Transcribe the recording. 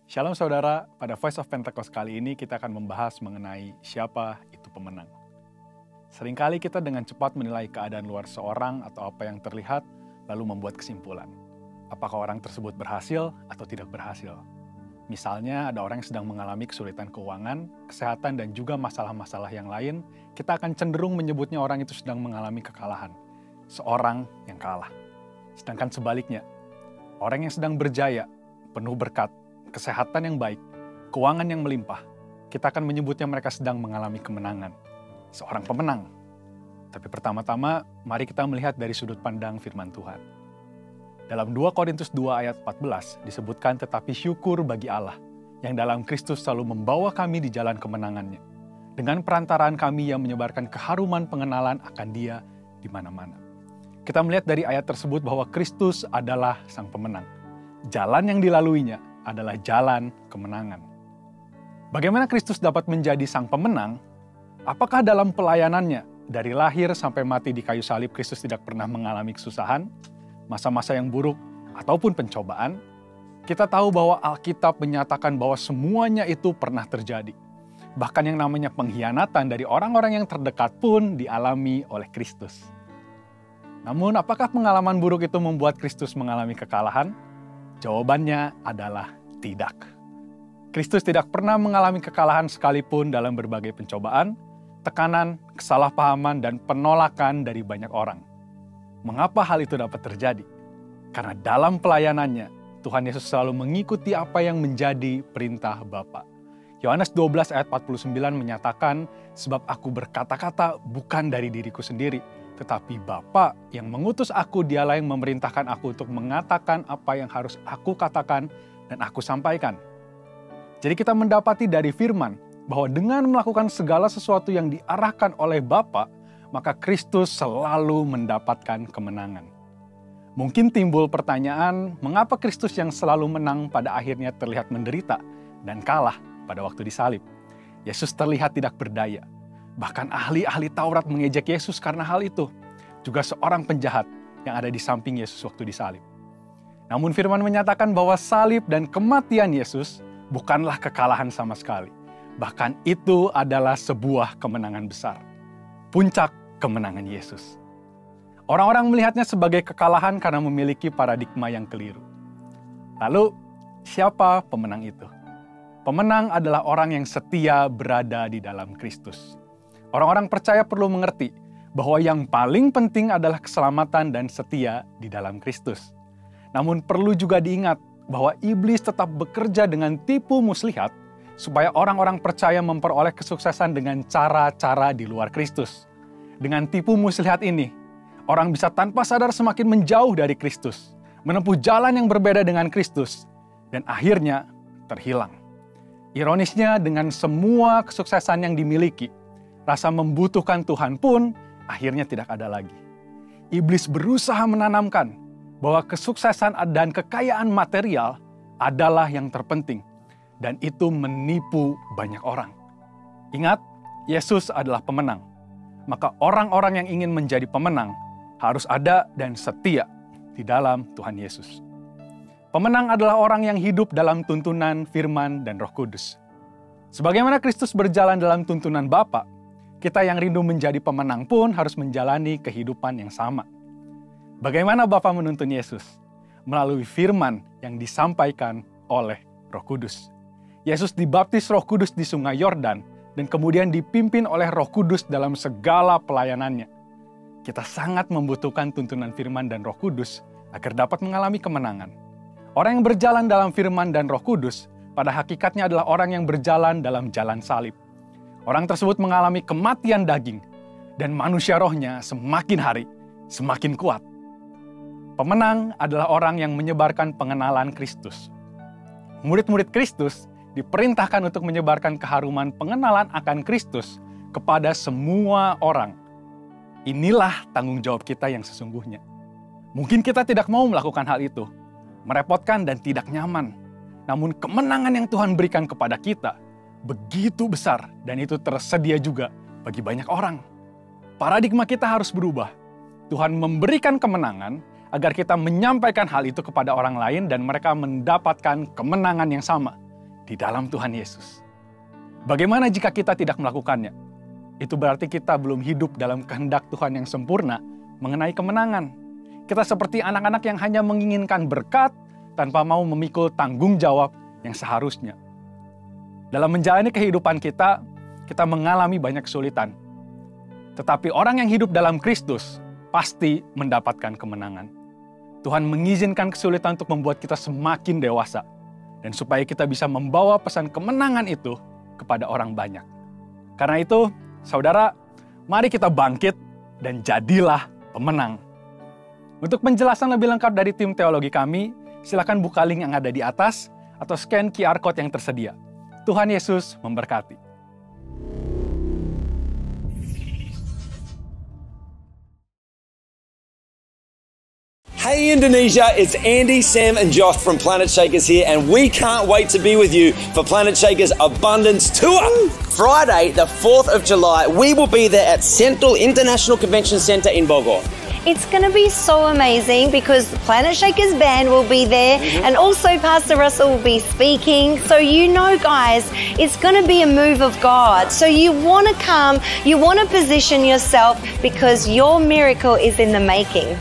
Shalom saudara, pada Voice of Pentecost kali ini kita akan membahas mengenai siapa itu pemenang. Seringkali kita dengan cepat menilai keadaan luar seorang atau apa yang terlihat, lalu membuat kesimpulan. Apakah orang tersebut berhasil atau tidak berhasil? Misalnya ada orang yang sedang mengalami kesulitan keuangan, kesehatan, dan juga masalah-masalah yang lain, kita akan cenderung menyebutnya orang itu sedang mengalami kekalahan. Seorang yang kalah. Sedangkan sebaliknya, orang yang sedang berjaya, penuh berkat, kesehatan yang baik, keuangan yang melimpah, kita akan menyebutnya mereka sedang mengalami kemenangan. Seorang pemenang. Tapi pertama-tama, mari kita melihat dari sudut pandang firman Tuhan. Dalam 2 Korintus 2 ayat 14 disebutkan, tetapi syukur bagi Allah, yang dalam Kristus selalu membawa kami di jalan kemenangannya. Dengan perantaraan kami yang menyebarkan keharuman pengenalan akan Dia di mana-mana. Kita melihat dari ayat tersebut bahwa Kristus adalah sang pemenang. Jalan yang dilaluinya adalah jalan kemenangan. Bagaimana Kristus dapat menjadi sang pemenang? Apakah dalam pelayanannya, dari lahir sampai mati di kayu salib, Kristus tidak pernah mengalami kesusahan, masa-masa yang buruk, ataupun pencobaan? Kita tahu bahwa Alkitab menyatakan bahwa semuanya itu pernah terjadi. Bahkan yang namanya pengkhianatan dari orang-orang yang terdekat pun dialami oleh Kristus. Namun, apakah pengalaman buruk itu membuat Kristus mengalami kekalahan? Jawabannya adalah tidak. Kristus tidak pernah mengalami kekalahan sekalipun dalam berbagai pencobaan, tekanan, kesalahpahaman, dan penolakan dari banyak orang. Mengapa hal itu dapat terjadi? Karena dalam pelayanannya, Tuhan Yesus selalu mengikuti apa yang menjadi perintah Bapa. Yohanes 12 ayat 49 menyatakan, sebab aku berkata-kata bukan dari diriku sendiri, tetapi Bapa yang mengutus aku, Dialah yang memerintahkan aku untuk mengatakan apa yang harus aku katakan dan aku sampaikan. Jadi kita mendapati dari firman bahwa dengan melakukan segala sesuatu yang diarahkan oleh Bapa, maka Kristus selalu mendapatkan kemenangan. Mungkin timbul pertanyaan, mengapa Kristus yang selalu menang pada akhirnya terlihat menderita dan kalah pada waktu disalib? Yesus terlihat tidak berdaya. Bahkan ahli-ahli Taurat mengejek Yesus karena hal itu. Juga seorang penjahat yang ada di samping Yesus waktu disalib. Namun firman menyatakan bahwa salib dan kematian Yesus bukanlah kekalahan sama sekali. Bahkan itu adalah sebuah kemenangan besar. Puncak kemenangan Yesus. Orang-orang melihatnya sebagai kekalahan karena memiliki paradigma yang keliru. Lalu, siapa pemenang itu? Pemenang adalah orang yang setia berada di dalam Kristus. Orang-orang percaya perlu mengerti bahwa yang paling penting adalah keselamatan dan setia di dalam Kristus. Namun perlu juga diingat bahwa iblis tetap bekerja dengan tipu muslihat supaya orang-orang percaya memperoleh kesuksesan dengan cara-cara di luar Kristus. Dengan tipu muslihat ini, orang bisa tanpa sadar semakin menjauh dari Kristus, menempuh jalan yang berbeda dengan Kristus, dan akhirnya terhilang. Ironisnya, dengan semua kesuksesan yang dimiliki, rasa membutuhkan Tuhan pun akhirnya tidak ada lagi. Iblis berusaha menanamkan bahwa kesuksesan dan kekayaan material adalah yang terpenting. Dan itu menipu banyak orang. Ingat, Yesus adalah pemenang. Maka orang-orang yang ingin menjadi pemenang harus ada dan setia di dalam Tuhan Yesus. Pemenang adalah orang yang hidup dalam tuntunan firman dan Roh Kudus. Sebagaimana Kristus berjalan dalam tuntunan Bapa, kita yang rindu menjadi pemenang pun harus menjalani kehidupan yang sama. Bagaimana Bapa menuntun Yesus? Melalui firman yang disampaikan oleh Roh Kudus. Yesus dibaptis Roh Kudus di Sungai Yordan dan kemudian dipimpin oleh Roh Kudus dalam segala pelayanannya. Kita sangat membutuhkan tuntunan firman dan Roh Kudus agar dapat mengalami kemenangan. Orang yang berjalan dalam firman dan Roh Kudus pada hakikatnya adalah orang yang berjalan dalam jalan salib. Orang tersebut mengalami kematian daging, dan manusia rohnya semakin hari semakin kuat. Pemenang adalah orang yang menyebarkan pengenalan Kristus. Murid-murid Kristus diperintahkan untuk menyebarkan keharuman pengenalan akan Kristus kepada semua orang. Inilah tanggung jawab kita yang sesungguhnya. Mungkin kita tidak mau melakukan hal itu, merepotkan dan tidak nyaman. Namun kemenangan yang Tuhan berikan kepada kita begitu besar dan itu tersedia juga bagi banyak orang. Paradigma kita harus berubah. Tuhan memberikan kemenangan agar kita menyampaikan hal itu kepada orang lain dan mereka mendapatkan kemenangan yang sama. di dalam Tuhan Yesus. Bagaimana jika kita tidak melakukannya? Itu berarti kita belum hidup dalam kehendak Tuhan yang sempurna mengenai kemenangan. Kita seperti anak-anak yang hanya menginginkan berkat tanpa mau memikul tanggung jawab yang seharusnya. Dalam menjalani kehidupan kita mengalami banyak kesulitan. Tetapi orang yang hidup dalam Kristus pasti mendapatkan kemenangan. Tuhan mengizinkan kesulitan untuk membuat kita semakin dewasa. Dan supaya kita bisa membawa pesan kemenangan itu kepada orang banyak. Karena itu, saudara, mari kita bangkit dan jadilah pemenang. Untuk penjelasan lebih lengkap dari tim teologi kami, silakan buka link yang ada di atas atau scan QR Code yang tersedia. Tuhan Yesus memberkati. Hey Indonesia, it's Andy, Sam and Josh from Planet Shakers here, and we can't wait to be with you for Planet Shakers Abundance Tour. Friday, the 4th of July, we will be there at Central International Convention Centre in Bogor. It's going to be so amazing because the Planet Shakers band will be there and also Pastor Russell will be speaking. So you know, guys, it's going to be a move of God. So you want to come, you want to position yourself because your miracle is in the making.